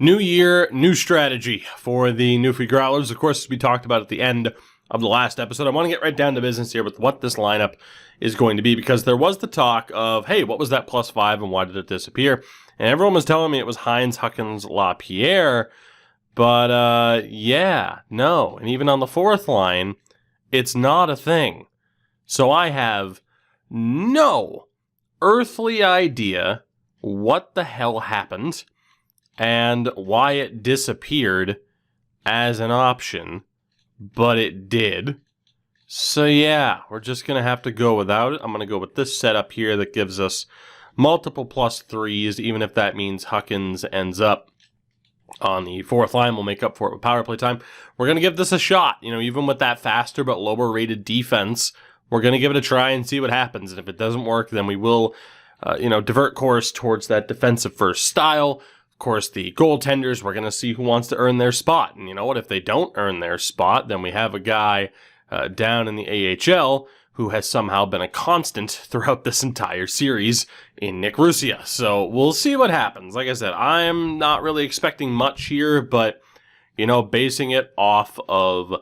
New year, new strategy for the Newfie Growlers. Of course, as we talked about at the end of the last episode, I want to get right down to business here with what this lineup is going to be, because there was the talk of, hey, what was that +5 and why did it disappear? And everyone was telling me it was Hines, Huckins, LaPierre, but yeah, no. And even on the fourth line, it's not a thing. So I have no earthly idea what the hell happened and why it disappeared as an option, but it did. So yeah, we're just going to have to go without it. I'm going to go with this setup here that gives us multiple +3s, even if that means Huckins ends up on the fourth line. We'll make up for it with power play time. We're going to give this a shot. You know, even with that faster but lower rated defense, we're going to give it a try and see what happens. And if it doesn't work, then we will, divert course towards that defensive first style. Of course, the goaltenders, we're going to see who wants to earn their spot. And you know what? If they don't earn their spot, then we have a guy down in the AHL who has somehow been a constant throughout this entire series in Nick Russia. So we'll see what happens. Like I said, I'm not really expecting much here, but, you know, basing it off of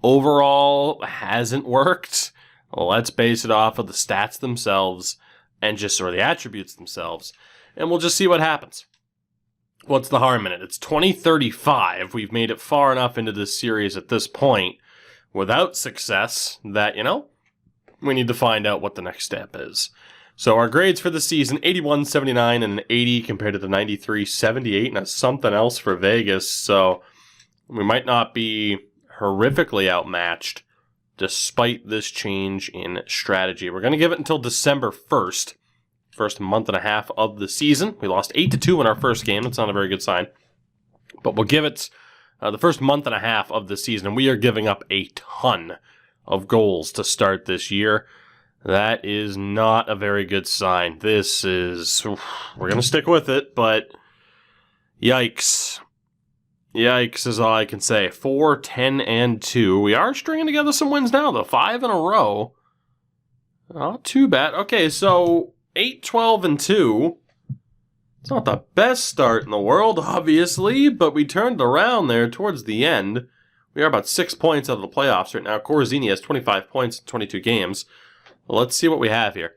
overall hasn't worked. Well, let's base it off of the stats themselves and just sort of the attributes themselves, and we'll just see what happens. What's the harm in it? It's 2035. We've made it far enough into this series at this point without success that, you know, we need to find out what the next step is. So our grades for the season, 81, 79, and an 80 compared to the 93, 78, and that's something else for Vegas. So we might not be horrifically outmatched despite this change in strategy. We're going to give it until December 1st. First month and a half of the season. We lost 8-2 in our first game. That's not a very good sign. But we'll give it the first month and a half of the season. And we are giving up a ton of goals to start this year. That is not a very good sign. This is... We're going to stick with it, but... Yikes. Yikes is all I can say. 4, 10, and 2. We are stringing together some wins now, though. 5 in a row. Not too bad. Okay, so... 8, 12, and 2. It's not the best start in the world, obviously, but we turned around there towards the end. We are about 6 points out of the playoffs right now. Corzini has 25 points in 22 games. Well, let's see what we have here.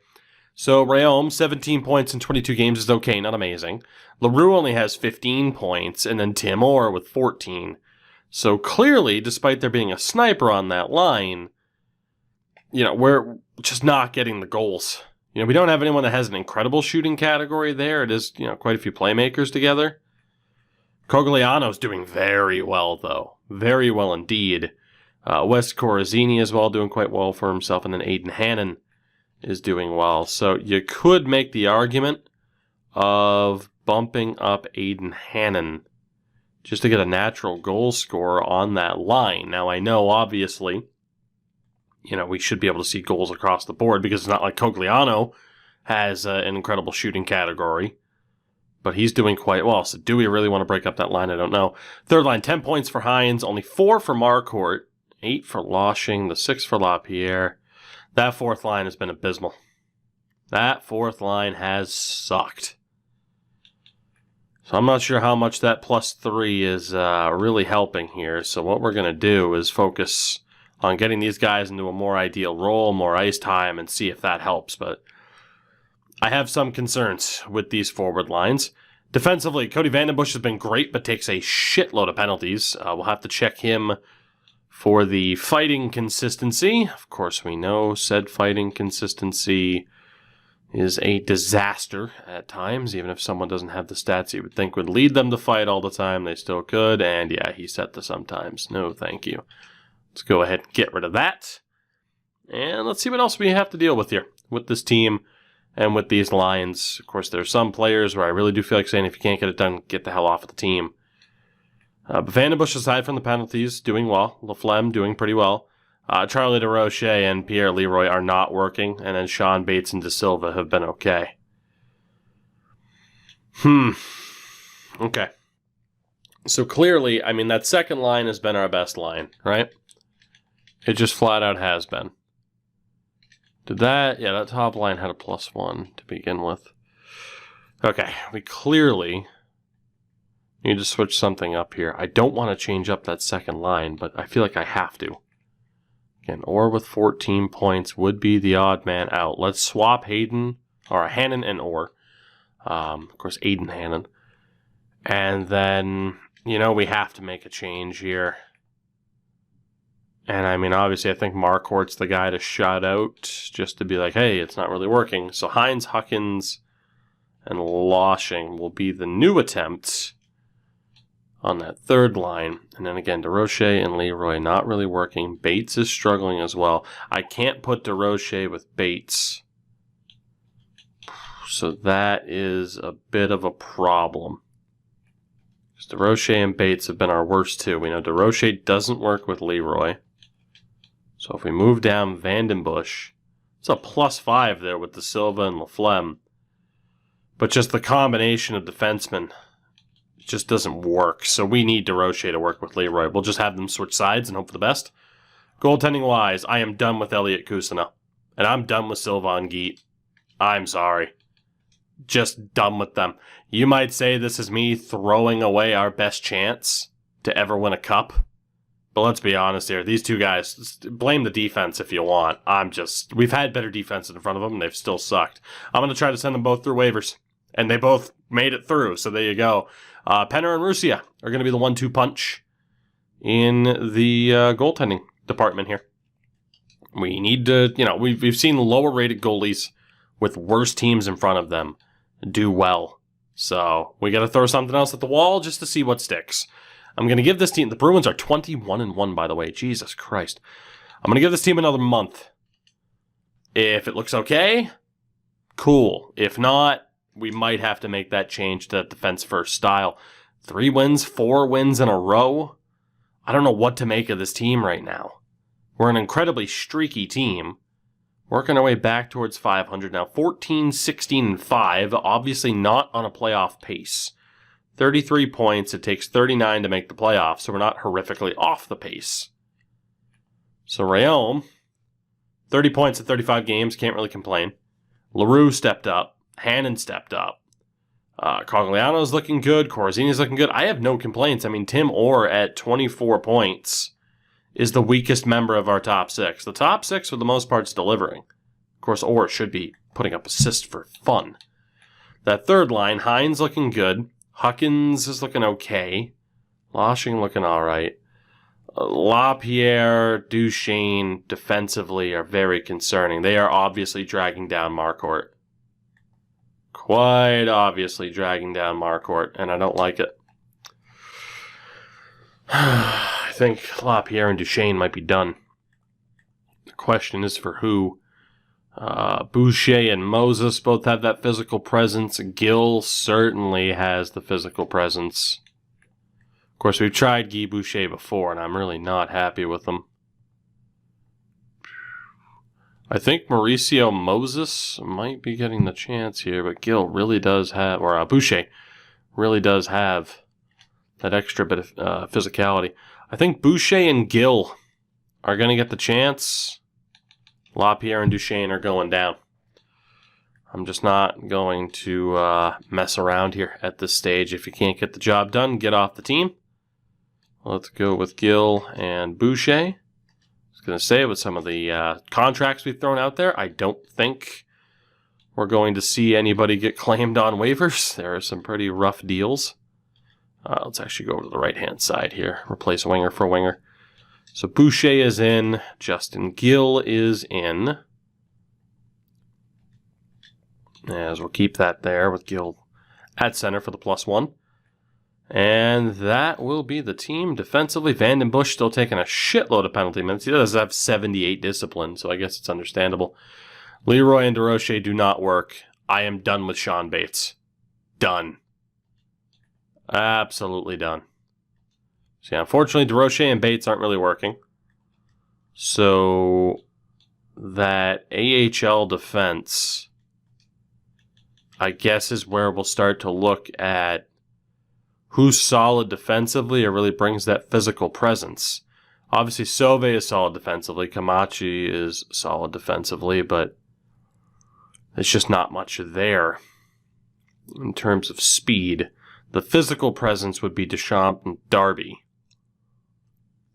So, Rayom, 17 points in 22 games is okay, not amazing. LaRue only has 15 points, and then Tim Orr with 14. So, clearly, despite there being a sniper on that line, you know, we're just not getting the goals. You know, we don't have anyone that has an incredible shooting category there. It is, you know, quite a few playmakers together. Cogliano's doing very well, though. Very well indeed. Wes Corazini as well, doing quite well for himself. And then Aiden Hannon is doing well. So you could make the argument of bumping up Aiden Hannon just to get a natural goal scorer on that line. Now, I know, obviously, you know, we should be able to see goals across the board because it's not like Cogliano has an incredible shooting category, but he's doing quite well. So do we really want to break up that line? I don't know. Third line, 10 points for Hines, only 4 for Marcourt, 8 for Loshing, the 6 for LaPierre. That fourth line has been abysmal. That fourth line has sucked. So I'm not sure how much that +3 is really helping here. So what we're going to do is focus on getting these guys into a more ideal role, more ice time, and see if that helps. But I have some concerns with these forward lines. Defensively, Cody Vandenbush has been great, but takes a shitload of penalties. We'll have to check him for the fighting consistency. Of course, we know said fighting consistency is a disaster at times. Even if someone doesn't have the stats you would think would lead them to fight all the time, they still could. And yeah, he said the sometimes. No, thank you. Let's go ahead and get rid of that. And let's see what else we have to deal with here with this team and with these lines. Of course, there's some players where I really do feel like saying if you can't get it done, get the hell off of the team. But Vandenbush, aside from the penalties, doing well. Laflemme doing pretty well. Charlie DeRoche and Pierre Leroy are not working. And then Sean Bates and De Silva have been okay. Okay. So clearly, I mean, that second line has been our best line, right? It just flat out has been. Did that? Yeah, that top line had a +1 to begin with. Okay, we clearly You need to switch something up here. I don't want to change up that second line, but I feel like I have to. Again, Orr with 14 points would be the odd man out. Let's swap Hannon and Orr. Of course, Aiden Hannon. And then, we have to make a change here. And, obviously, I think Marquardt's the guy to shut out just to be like, hey, it's not really working. So Hines, Huckins, and Loshing will be the new attempts on that third line. And then again, DeRoche and Leroy not really working. Bates is struggling as well. I can't put DeRoche with Bates. So that is a bit of a problem. Because DeRoche and Bates have been our worst two. We know DeRoche doesn't work with Leroy. So if we move down Vandenbush, it's a +5 there with De Silva and Laflemme. But just the combination of defensemen just doesn't work. So we need DeRoche to work with Leroy. We'll just have them switch sides and hope for the best. Goaltending-wise, I am done with Elliot Kusina. And I'm done with Sylvain Guite. I'm sorry. Just done with them. You might say this is me throwing away our best chance to ever win a cup. But let's be honest here. These two guys, blame the defense if you want. We've had better defense in front of them, and they've still sucked. I'm going to try to send them both through waivers. And they both made it through, so there you go. Penner and Russia are going to be the 1-2 punch in the goaltending department here. We need to, we've seen lower-rated goalies with worse teams in front of them do well. So we got to throw something else at the wall just to see what sticks. I'm going to give this team, the Bruins are 21-1, by the way. Jesus Christ. I'm going to give this team another month. If it looks okay, cool. If not, we might have to make that change to defense-first style. 3 wins, 4 wins in a row. I don't know what to make of this team right now. We're an incredibly streaky team. Working our way back towards 500 now. 14, 16, and 5. Obviously not on a playoff pace. 33 points. It takes 39 to make the playoffs, so we're not horrifically off the pace. So Rayom, 30 points in 35 games. Can't really complain. LaRue stepped up. Hannon stepped up. Cogliano's looking good. Corazzini's looking good. I have no complaints. Tim Orr at 24 points is the weakest member of our top 6. The top 6, for the most part, is delivering. Of course, Orr should be putting up assists for fun. That third line, Hines looking good. Huckins is looking okay. Loshing looking all right. LaPierre, Duchesne, defensively are very concerning. They are obviously dragging down Marquardt. Quite obviously dragging down Marquardt, and I don't like it. I think LaPierre and Duchesne might be done. The question is for who. Boucher and Moses both have that physical presence. Gill certainly has the physical presence. Of course, we've tried Guy Boucher before, and I'm really not happy with him. I think Mauricio Moses might be getting the chance here, but Gill really does have, or Boucher really does have that extra bit of physicality. I think Boucher and Gill are going to get the chance. LaPierre and Duchesne are going down. I'm just not going to mess around here at this stage. If you can't get the job done, get off the team. Let's go with Gill and Boucher. I was going to say, with some of the contracts we've thrown out there, I don't think we're going to see anybody get claimed on waivers. There are some pretty rough deals. Let's actually go over to the right-hand side here. Replace winger for winger. So Boucher is in. Justin Gill is in. As we'll keep that there with Gill at center for the +1. And that will be the team defensively. Vandenbush still taking a shitload of penalty minutes. He does have 78 discipline, so I guess it's understandable. Leroy and DeRoche do not work. I am done with Sean Bates. Done. Absolutely done. So, yeah, unfortunately, DeRoche and Bates aren't really working. So, that AHL defense, I guess, is where we'll start to look at who's solid defensively or really brings that physical presence. Obviously, Sauve is solid defensively. Camachi is solid defensively, but there's just not much there in terms of speed. The physical presence would be Deschamps and Darby.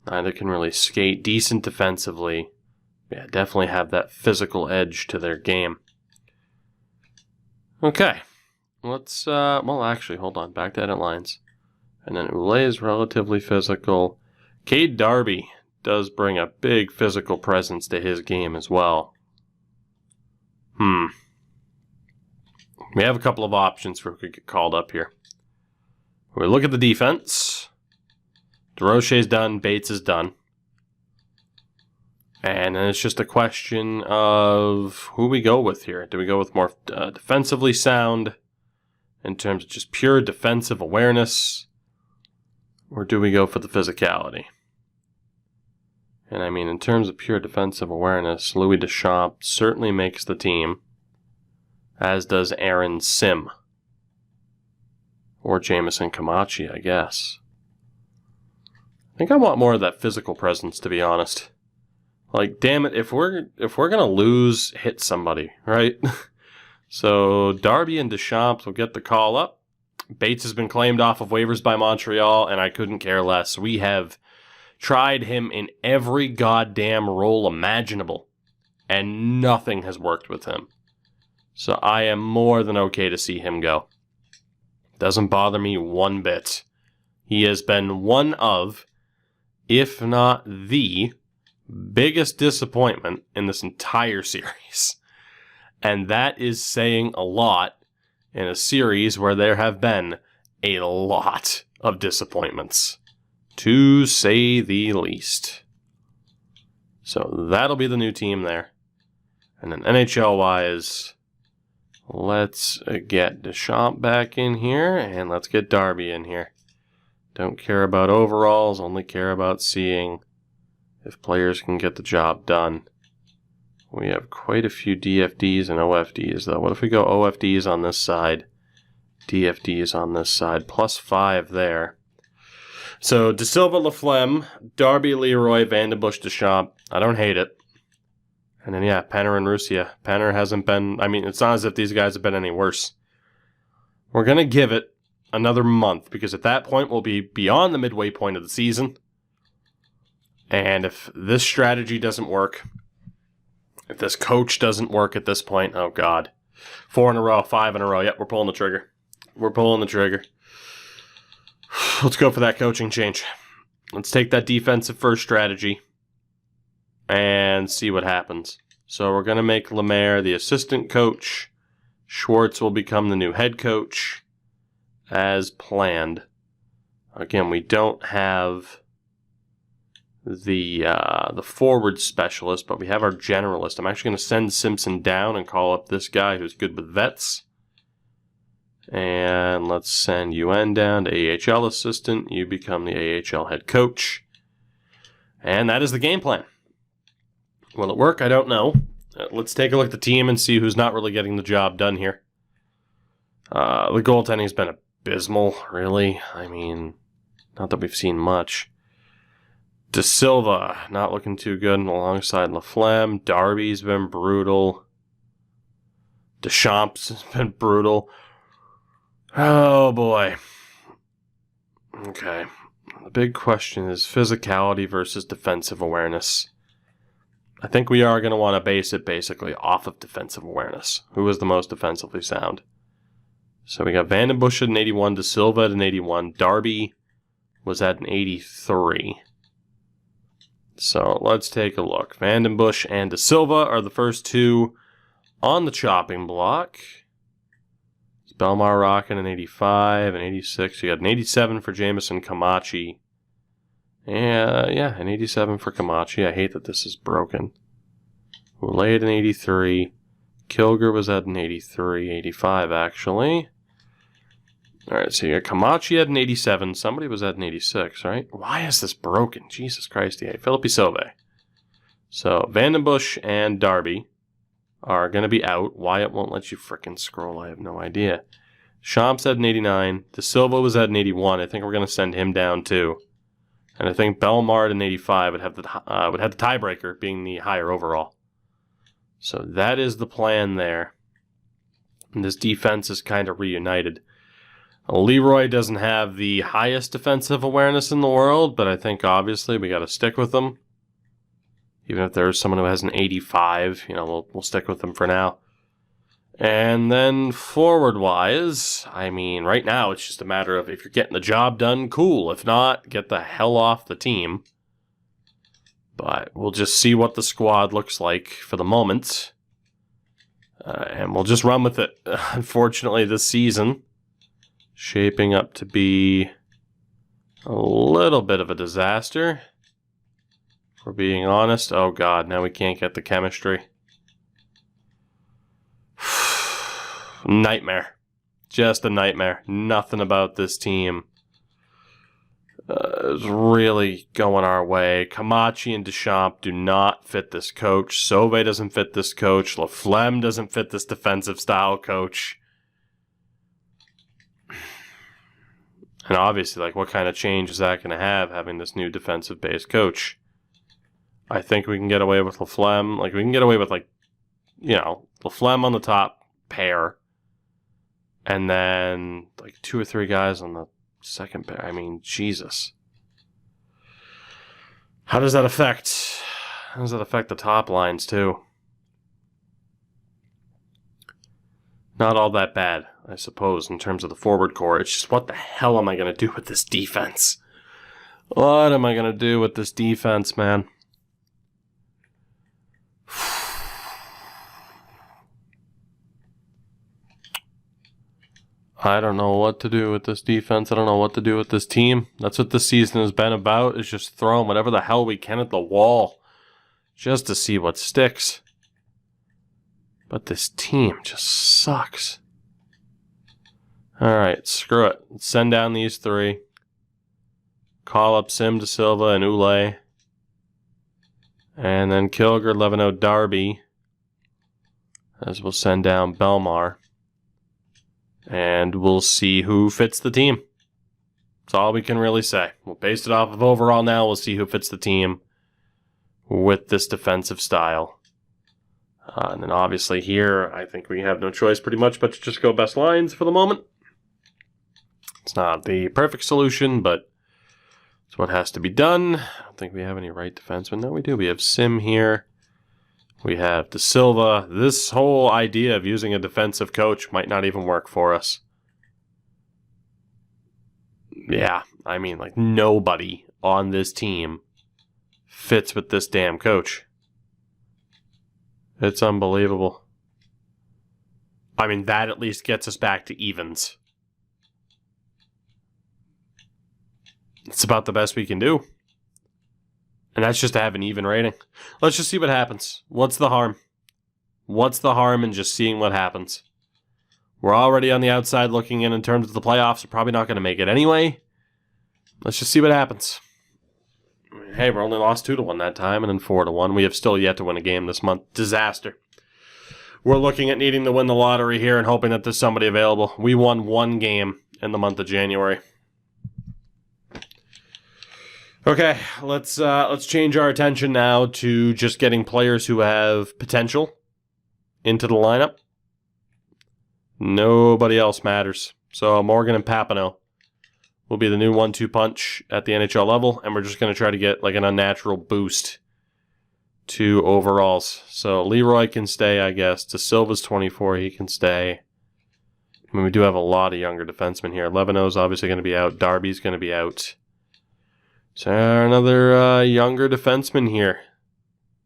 Neither can really skate. Decent defensively. Yeah, definitely have that physical edge to their game. Okay. Let's, well, actually, hold on. Back to edit lines. And then Oulet is relatively physical. Cade Darby does bring a big physical presence to his game as well. We have a couple of options for who could get called up here. We look at the defense. DeRochet's done. Bates is done. And then it's just a question of who we go with here. Do we go with more defensively sound in terms of just pure defensive awareness? Or do we go for the physicality? And I mean, in terms of pure defensive awareness, Louis Deschamps certainly makes the team, as does Aaron Sim. Or Jameson Camachi, I guess. I think I want more of that physical presence, to be honest. Like, damn it, if we're gonna lose, hit somebody, right? So Darby and Deschamps will get the call up. Bates has been claimed off of waivers by Montreal, and I couldn't care less. We have tried him in every goddamn role imaginable, and nothing has worked with him. So I am more than okay to see him go. Doesn't bother me one bit. He has been one of, if not the, biggest disappointment in this entire series. And that is saying a lot in a series where there have been a lot of disappointments, to say the least. So that'll be the new team there. And then NHL-wise, let's get Deschamps back in here, and let's get Darby in here. Don't care about overalls, only care about seeing if players can get the job done. We have quite a few DFDs and OFDs, though. What if we go OFDs on this side, DFDs on this side, +5 there. So, De Silva, Laflemme, Darby, Leroy, Vandenbush, Deschamps. I don't hate it. And then, yeah, Penner and Russia. Penner hasn't been, I mean, it's not as if these guys have been any worse. We're going to give it another month, because at that point, we'll be beyond the midway point of the season. And if this strategy doesn't work, if this coach doesn't work at this point, oh God. 4 in a row, 5 in a row. Yep, we're pulling the trigger. We're pulling the trigger. Let's go for that coaching change. Let's take that defensive first strategy and see what happens. So we're going to make Lemaire the assistant coach. Schwartz will become the new head coach as planned. Again, we don't have the forward specialist, but we have our generalist. I'm actually going to send Simpson down and call up this guy who's good with vets. And let's send UN down to AHL assistant. You become the AHL head coach. And that is the game plan. Will it work? I don't know. Let's take a look at the team and see who's not really getting the job done here. The goaltending has been abysmal, really. I mean, not that we've seen much. De Silva, not looking too good alongside Laflemme. Darby's been brutal. Deschamps has been brutal. Oh, boy. Okay. The big question is physicality versus defensive awareness. I think we are going to want to base it basically off of defensive awareness. Who is the most defensively sound? So we got Vandenbush at an 81, De Silva at an 81. Darby was at an 83. So let's take a look. Vandenbush and De Silva are the first two on the chopping block. Belmar rocking an 85, an 86. You got an 87 for Jameson Camachi. Yeah, an 87 for Camachi. I hate that this is broken. Oulet at an 83. Kilger was at an 83, 85 actually. Alright, so you got Camachi at an 87. Somebody was at an 86, right? Why is this broken? Jesus Christ, yeah. Philippi Sauve. So, Vandenbush and Darby are going to be out. Wyatt won't let you frickin' scroll. I have no idea. Champs at an 89. De Silva was at an 81. I think we're going to send him down too. And I think Belmar at an 85 would have the tiebreaker, being the higher overall. So that is the plan there. And this defense is kind of reunited. Leroy doesn't have the highest defensive awareness in the world, but I think obviously we got to stick with him. Even if there's someone who has an 85, we'll stick with him for now. And then forward-wise, I mean, right now it's just a matter of if you're getting the job done, cool. If not, get the hell off the team. But we'll just see what the squad looks like for the moment. And we'll just run with it. Unfortunately, this season, shaping up to be a little bit of a disaster. If we're being honest. Oh, God, now we can't get the chemistry. Nightmare. Just a nightmare. Nothing about this team is really going our way. Camachi and Deschamps do not fit this coach. Sauvé doesn't fit this coach. Laflemme doesn't fit this defensive style coach. And obviously, what kind of change is that going to have, having this new defensive-based coach? I think we can get away with Laflemme. We can get away with, Laflemme on the top pair. And then, 2 or 3 guys on the second pair. I mean, Jesus. How does that affect the top lines, too? Not all that bad, I suppose, in terms of the forward core. It's just, what the hell am I going to do with this defense? What am I going to do with this defense, man? I don't know what to do with this defense. I don't know what to do with this team. That's what this season has been about, is just throwing whatever the hell we can at the wall just to see what sticks. But this team just sucks. Alright, screw it. Let's send down these 3. Call up Sim De Silva and Ule. And then Kilger, Levino, Darby. As we'll send down Belmar. And we'll see who fits the team. That's all we can really say. We'll base it off of overall now. We'll see who fits the team with this defensive style. And then obviously here, I think we have no choice pretty much but to just go best lines for the moment. It's not the perfect solution, but it's what has to be done. I don't think we have any right defensemen. No, we do. We have Sim here. We have De Silva. This whole idea of using a defensive coach might not even work for us. Yeah, I mean, nobody on this team fits with this damn coach. It's unbelievable. I mean, that at least gets us back to evens. It's about the best we can do. And that's just to have an even rating. Let's just see what happens. What's the harm? What's the harm in just seeing what happens? We're already on the outside looking in terms of the playoffs. We're probably not going to make it anyway. Let's just see what happens. Hey, we're only lost 2-1 that time, and then 4-1. We have still yet to win a game this month. Disaster. We're looking at needing to win the lottery here and hoping that there's somebody available. We won 1 game in the month of January. Okay, let's change our attention now to just getting players who have potential into the lineup. Nobody else matters. So Morgan and Papineau will be the new 1-2 punch at the NHL level, and we're just going to try to get an unnatural boost to overalls. So Leroy can stay, I guess. De Silva's 24, he can stay. I mean, we do have a lot of younger defensemen here. Levino's obviously going to be out. Darby's going to be out. So another younger defenseman here.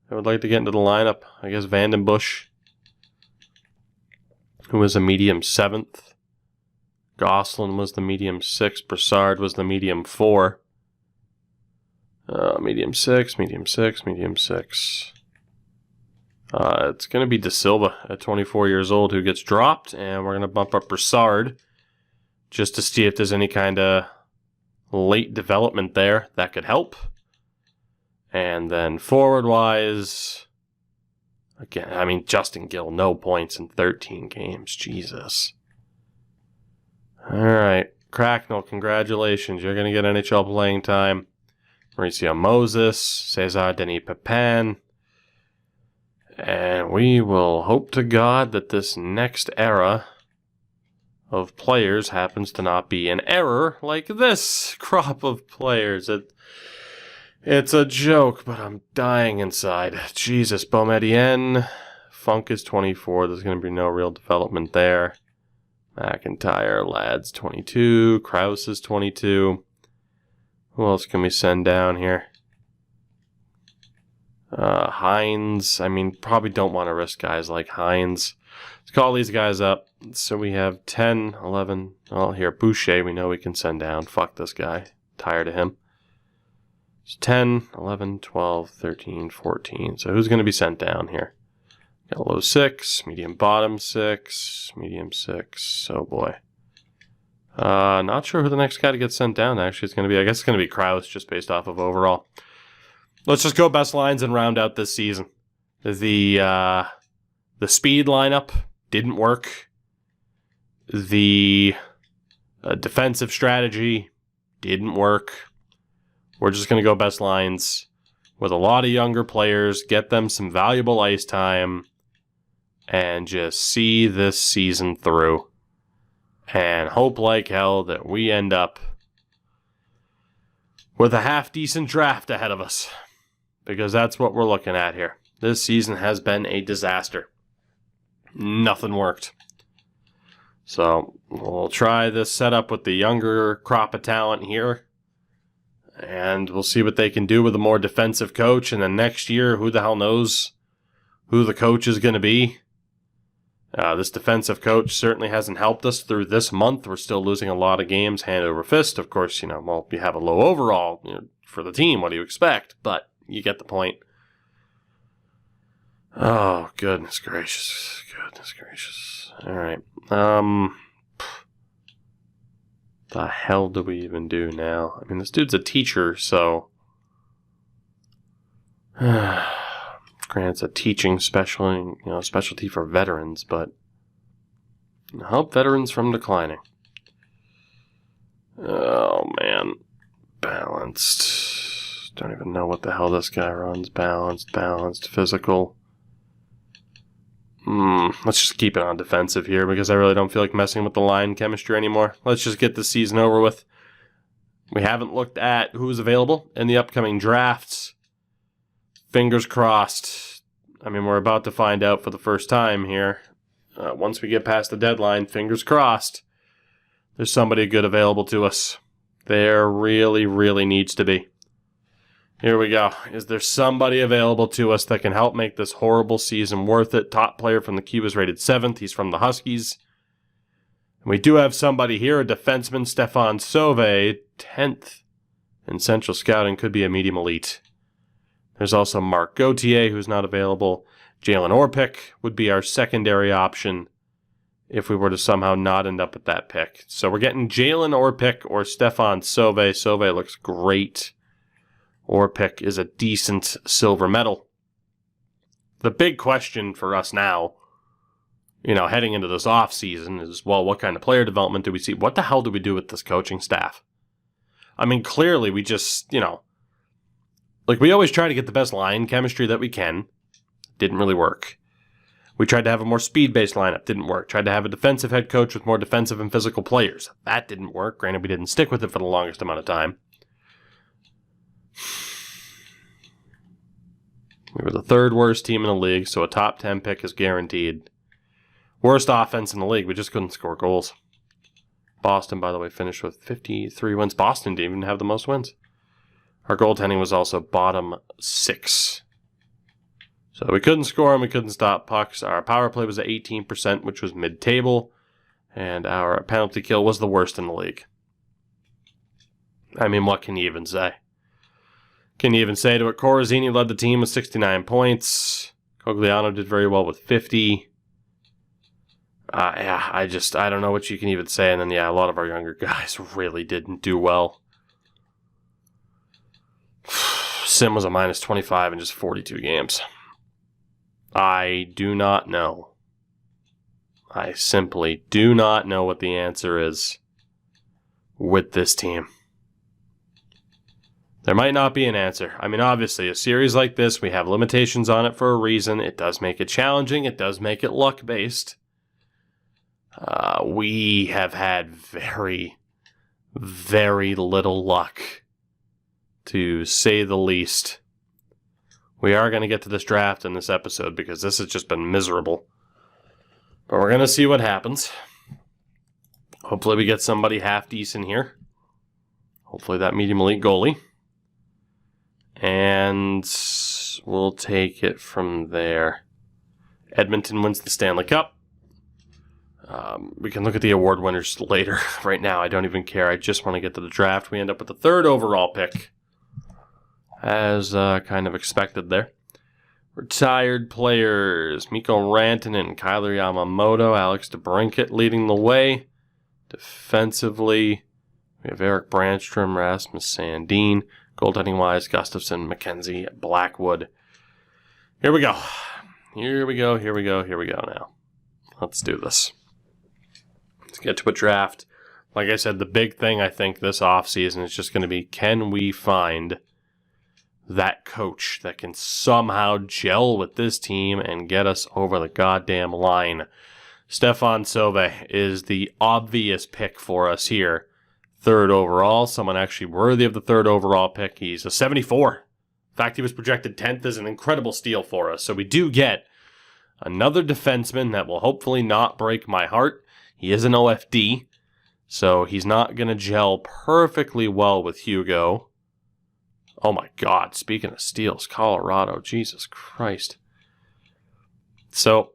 I would like to get into the lineup. I guess Vandenbush, who was a medium 7th. Gosselin was the medium 6. Brassard was the medium 4. Medium 6, medium 6, medium 6. It's going to be De Silva at 24 years old who gets dropped, and we're going to bump up Brassard just to see if there's any kind of late development there that could help. And then forward-wise, again, I mean, Justin Gill, no points in 13 games. Jesus. All right. Cracknell, congratulations. You're going to get NHL playing time. Mauricio Moses, Cesar Denis Pepin. And we will hope to God that this next era of players happens to not be an error like this crop of players. It's a joke, but I'm dying inside. Jesus, Boumedienne, Funk is 24. There's going to be no real development there. McIntyre, Ladd's 22. Krause is 22. Who else can we send down here? Hines. I mean, probably don't want to risk guys like Hines. Let's call these guys up. So we have 10, 11. Oh, here, Boucher, we know we can send down. Fuck this guy. Tired of him. It's 10, 11, 12, 13, 14. So who's going to be sent down here? Got low 6, medium bottom 6, medium 6. Oh boy. Not sure who the next guy to get sent down actually is going to be. I guess it's going to be Krause just based off of overall. Let's just go best lines and round out this season. The speed lineup didn't work. The defensive strategy didn't work. We're just going to go best lines with a lot of younger players, get them some valuable ice time, and just see this season through. And hope like hell that we end up with a half-decent draft ahead of us. Because that's what we're looking at here. This season has been a disaster. Nothing worked. So we'll try this setup with the younger crop of talent here. And we'll see what they can do with a more defensive coach. And then next year, who the hell knows who the coach is going to be. This defensive coach certainly hasn't helped us through this month. We're still losing a lot of games hand over fist. Of course, well, you have a low overall for the team. What do you expect? But you get the point. Oh, goodness gracious. Goodness gracious. All right. The hell do we even do now? I mean, this dude's a teacher, so granted, it's a teaching specialty for veterans, but help veterans from declining. Oh man, balanced. Don't even know what the hell this guy runs. Balanced, physical. Let's just keep it on defensive here because I really don't feel like messing with the line chemistry anymore. Let's just get this season over with. We haven't looked at who is available in the upcoming drafts. Fingers crossed. I mean, we're about to find out for the first time here. Once we get past the deadline, fingers crossed, there's somebody good available to us. There really, really needs to be. Here we go. Is there somebody available to us that can help make this horrible season worth it? Top player from the Q is rated 7th. He's from the Huskies. And we do have somebody here, a defenseman, Stefan Sauve, 10th in Central Scouting, could be a medium elite. There's also Mark Gauthier, who's not available. Jalen Orpik would be our secondary option if we were to somehow not end up at that pick. So we're getting Jalen Orpik or Stefan Sauve. Sauve looks great. Orpik is a decent silver medal. The big question for us now, heading into this offseason is, well, what kind of player development do we see? What the hell do we do with this coaching staff? I mean, clearly we just, we always try to get the best line chemistry that we can. Didn't really work. We tried to have a more speed-based lineup. Didn't work. Tried to have a defensive head coach with more defensive and physical players. That didn't work. Granted, we didn't stick with it for the longest amount of time. We were the third worst team in the league, so a top 10 pick is guaranteed. Worst offense in the league. We just couldn't score goals. Boston, by the way, finished with 53 wins. Boston didn't even have the most wins. Our goaltending was also bottom 6. So we couldn't score and we couldn't stop pucks. Our power play was at 18%, which was mid-table. And our penalty kill was the worst in the league. I mean, what can you even say? Can you even say to it? Corazzini led the team with 69 points. Cogliano did very well with 50. I don't know what you can even say. And then, a lot of our younger guys really didn't do well. Sim was a minus 25 in just 42 games. I do not know. I simply do not know what the answer is with this team. There might not be an answer. I mean, obviously, a series like this, we have limitations on it for a reason. It does make it challenging. It does make it luck-based. We have had very, very little luck, to say the least. We are going to get to this draft in this episode because this has just been miserable. But we're going to see what happens. Hopefully we get somebody half decent here. Hopefully that medium elite goalie. And we'll take it from there. Edmonton wins the Stanley Cup. We can look at the award winners later. Right now, I don't even care. I just want to get to the draft. We end up with the 3rd overall pick, as kind of expected there. Retired players: Mikko Rantanen, Kyler Yamamoto, Alex DeBrincat leading the way. Defensively, we have Eric Brandstrom, Rasmus Sandin. Goaltending-wise, Gustafsson, McKenzie, Blackwood. Here we go. Here we go now. Let's do this. Let's get to a draft. Like I said, the big thing I think this offseason is just going to be, can we find that coach that can somehow gel with this team and get us over the goddamn line? Stefan Sove is the obvious pick for us here. 3rd overall, someone actually worthy of the 3rd overall pick. He's a 74. In fact, he was projected 10th as an incredible steal for us. So we do get another defenseman that will hopefully not break my heart. He is an OFD, so he's not going to gel perfectly well with Hugo. Oh my God, speaking of steals, Colorado, Jesus Christ. So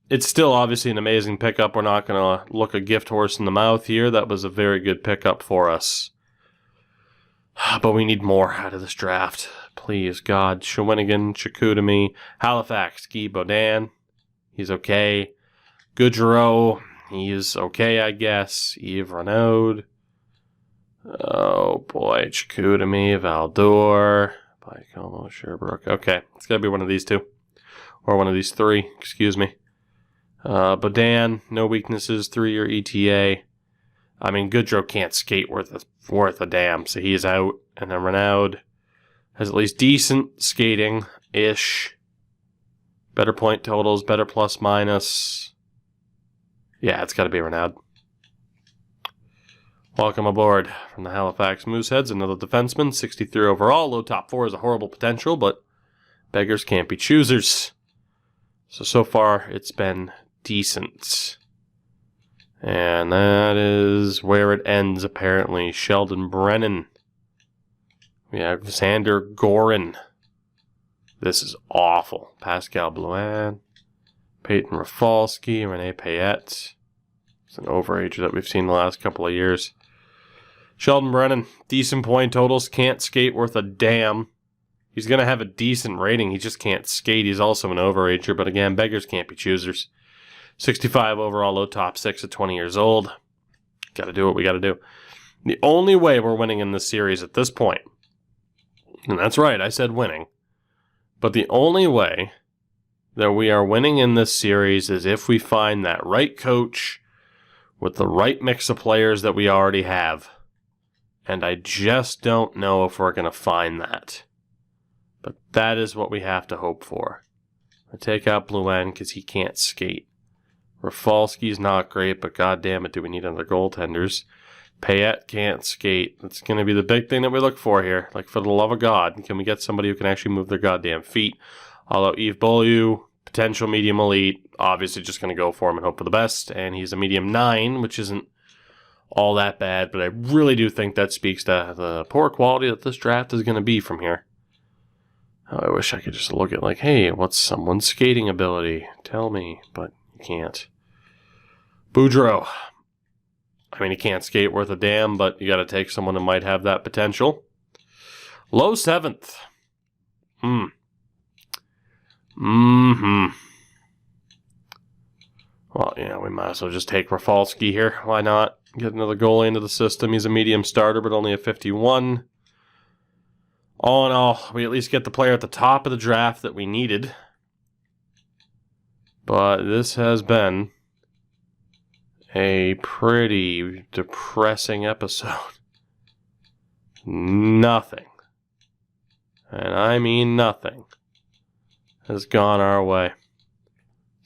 it's still obviously an amazing pickup. We're not going to look a gift horse in the mouth here. That was a very good pickup for us. But we need more out of this draft. Please, God. Shawinigan, Chicoutimi, Halifax, Guy Baudin. He's okay. Goudreau, he's okay, I guess. Yves Renaud. Oh, boy. Chicoutimi, Valdor, Baikomo, Sherbrooke. Okay, it's got to be one of these two. Or one of these 3, excuse me. Baudin, no weaknesses, 3-year ETA. I mean, Goudreau can't skate worth a damn, so he's out. And then Renaud has at least decent skating-ish. Better point totals, better plus minus. Yeah, it's got to be Renaud. Welcome aboard from the Halifax Mooseheads, another defenseman, 63 overall. Low top 4 is a horrible potential, but beggars can't be choosers. So far, it's been decent. And that is where it ends, apparently. Sheldon Brennan. We have Xander Gorin. This is awful. Pascal Blouin. Peyton Rafalski. Rene Payette. It's an overager that we've seen the last couple of years. Sheldon Brennan. Decent point totals. Can't skate worth a damn. He's going to have a decent rating. He just can't skate. He's also an overager. But again, beggars can't be choosers. 65 overall, low top 6 at 20 years old. Got to do what we got to do. The only way we're winning in this series at this point, and that's right, I said winning, but the only way that we are winning in this series is if we find that right coach with the right mix of players that we already have. And I just don't know if we're going to find that. But that is what we have to hope for. I take out Blouin because he can't skate. Rafalski's not great, but goddamn it, do we need other goaltenders? Payette can't skate. That's going to be the big thing that we look for here. Like, for the love of God, can we get somebody who can actually move their goddamn feet? Although Yves Beaulieu, potential medium elite, obviously just going to go for him and hope for the best. And he's a medium 9, which isn't all that bad, but I really do think that speaks to the poor quality that this draft is going to be from here. Oh, I wish I could just look at, like, hey, what's someone's skating ability? Tell me, but you can't. Boudreaux. I mean, he can't skate worth a damn, but you got to take someone who might have that potential. Low 7th. Well, yeah, we might as well just take Rafalski here. Why not? Get another goalie into the system. He's a medium starter, but only a 51. All in all, we at least get the player at the top of the draft that we needed. But this has been a pretty depressing episode. Nothing, and I mean nothing, has gone our way.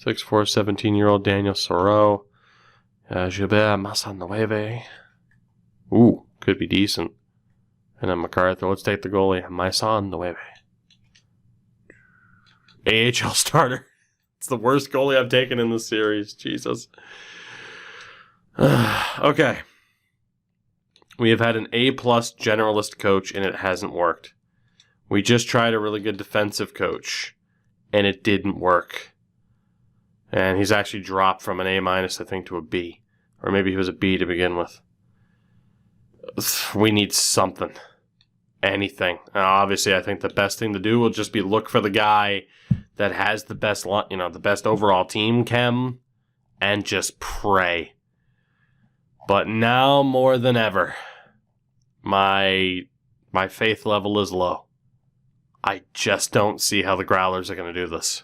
6'4", 17-year-old Daniel Soro. Gilbert Massanueve. Ooh, could be decent. And then MacArthur. Let's take the goalie. Massanueve. AHL starter. It's the worst goalie I've taken in this series. Jesus. Okay. We have had an A-plus generalist coach, and it hasn't worked. We just tried a really good defensive coach, and it didn't work. And he's actually dropped from an A-minus, I think, to a B. Or maybe he was a B to begin with. We need something. Anything. Obviously, I think the best thing to do will just be look for the guy that has the best, the best overall team chem, and just pray. But now more than ever, my faith level is low. I just don't see how the Growlers are going to do this.